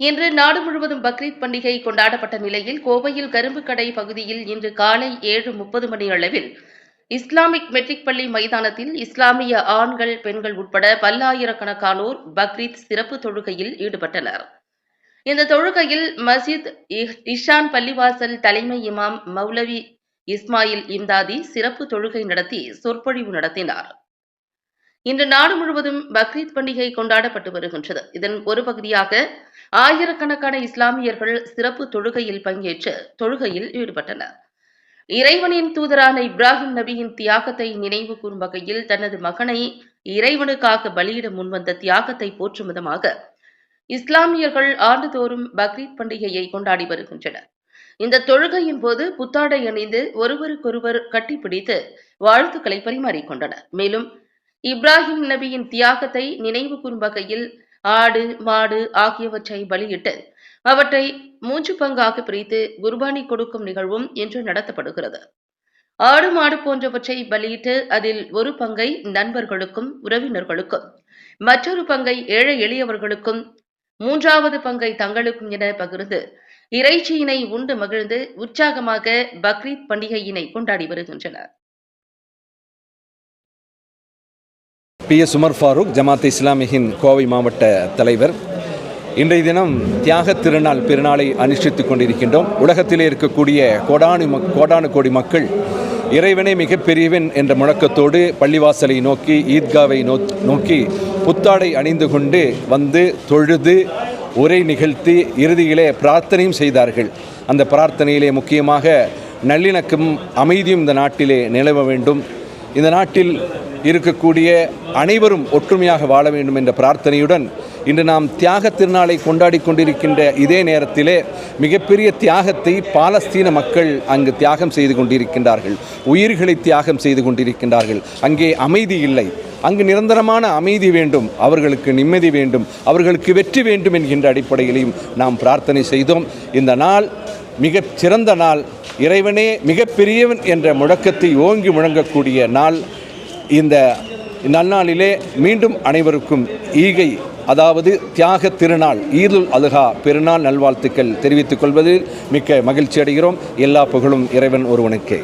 இன்று நாடு முழுவதும் பக்ரீத் பண்டிகை கொண்டாடப்பட்ட நிலையில் கோவையில் கரும்பு கடை பகுதியில் இன்று காலை 7:30 மணி அளவில் இஸ்லாமிக் மெட்ரிக் பள்ளி மைதானத்தில் இஸ்லாமிய ஆண்கள் பெண்கள் உட்பட பல்லாயிரக்கணக்கானோர் பக்ரீத் சிறப்பு தொழுகையில் ஈடுபட்டனர். இந்த தொழுகையில் மஸ்ஜித் இஷான் பள்ளிவாசல் தலைமை இமாம் மௌலவி இஸ்மாயில் இம்தாதி சிறப்பு தொழுகை நடத்தி சொற்பொழிவு நடத்தினார். இன்று நாடு முழுவதும் பக்ரீத் பண்டிகை கொண்டாடப்பட்டு வருகின்றது. இதன் ஒரு பகுதியாக ஆயிரக்கணக்கான இஸ்லாமியர்கள் சிறப்பு தொழுகையில் பங்கேற்று தொழுகையில் ஈடுபட்டனர். இறைவனின் தூதரான இப்ராஹிம் நபியின் தியாகத்தை நினைவு கூறும் வகையில் தனது மகனை இறைவனுக்காக பலியிட முன்வந்த தியாகத்தை போற்றும் விதமாக இஸ்லாமியர்கள் ஆண்டுதோறும் பக்ரீத் பண்டிகையை கொண்டாடி வருகின்றனர். இந்த தொழுகையின் போது புத்தாடை அணிந்து ஒருவருக்கொருவர் கட்டிப்பிடித்து வாழ்த்துக்களை பரிமாறிக்கொண்டனர். மேலும் இப்ராஹிம் நபியின் தியாகத்தை நினைவு கூறும் வகையில் ஆடு மாடு ஆகியவற்றை பலியிட்டு அவற்றை 3 பங்காக பிரித்து குர்பானி கொடுக்கும் நிகழ்வும் இன்று நடத்தப்படுகிறது. ஆடு மாடு போன்றவற்றை பலியிட்டு அதில் ஒரு பங்கை நண்பர்களுக்கும் உறவினர்களுக்கும், மற்றொரு பங்கை ஏழை எளியவர்களுக்கும், 3வது பங்கை தங்களுக்கும் என பகிர்ந்து இறைச்சியினை உண்டு மகிழ்ந்து உற்சாகமாக பக்ரீத் பண்டிகையினை கொண்டாடி வருகின்றனர். PS உமர் ஃபாரூக், ஜமாத் இஸ்லாமியின் கோவை மாவட்ட தலைவர். இன்றைய தினம் தியாக திருநாள் பெருநாளை அனுஷ்டித்துக் கொண்டிருக்கின்றோம். உலகத்திலே இருக்கக்கூடிய கோடானு கோடி மக்கள் இறைவனே மிகப்பெரியவன் என்ற முழக்கத்தோடு பள்ளிவாசலை நோக்கி, ஈத்காவை நோக்கி புத்தாடை அணிந்து கொண்டு வந்து தொழுது உரை நிகழ்த்தி இறுதியிலே பிரார்த்தனையும் செய்தார்கள். அந்த பிரார்த்தனையிலே முக்கியமாக நல்லிணக்கமும் அமைதியும் இந்த நாட்டிலே நிலவ வேண்டும், இந்த நாட்டில் இருக்கக்கூடிய அனைவரும் ஒற்றுமையாக வாழ வேண்டும் என்ற பிரார்த்தனையுடன் இன்று நாம் தியாக திருநாளை கொண்டாடி கொண்டிருக்கின்ற இதே நேரத்திலே மிகப்பெரிய தியாகத்தை பாலஸ்தீன மக்கள் அங்கு தியாகம் செய்து கொண்டிருக்கின்றார்கள், உயிர்களை தியாகம் செய்து கொண்டிருக்கின்றார்கள். அங்கே அமைதி இல்லை, அங்கு நிரந்தரமான அமைதி வேண்டும், அவர்களுக்கு நிம்மதி வேண்டும், அவர்களுக்கு வெற்றி வேண்டும் என்கின்ற அடிப்படையிலையும் நாம் பிரார்த்தனை செய்தோம். இந்த நாள் மிகச் சிறந்த நாள், இறைவனே மிகப்பெரியவன் என்ற முழக்கத்தை ஓங்கி முழங்கக்கூடிய நாள். இந்த நன்னாளிலே மீண்டும் அனைவருக்கும் ஈகை, அதாவது தியாக திருநாள் ஈதுல் அல்ஹா பெருநாள் நல்வாழ்த்துக்கள் தெரிவித்துக் கொள்வதில் மிக்க மகிழ்ச்சி அடைகிறோம். எல்லா புகழும் இறைவன் ஒருவனுக்கே.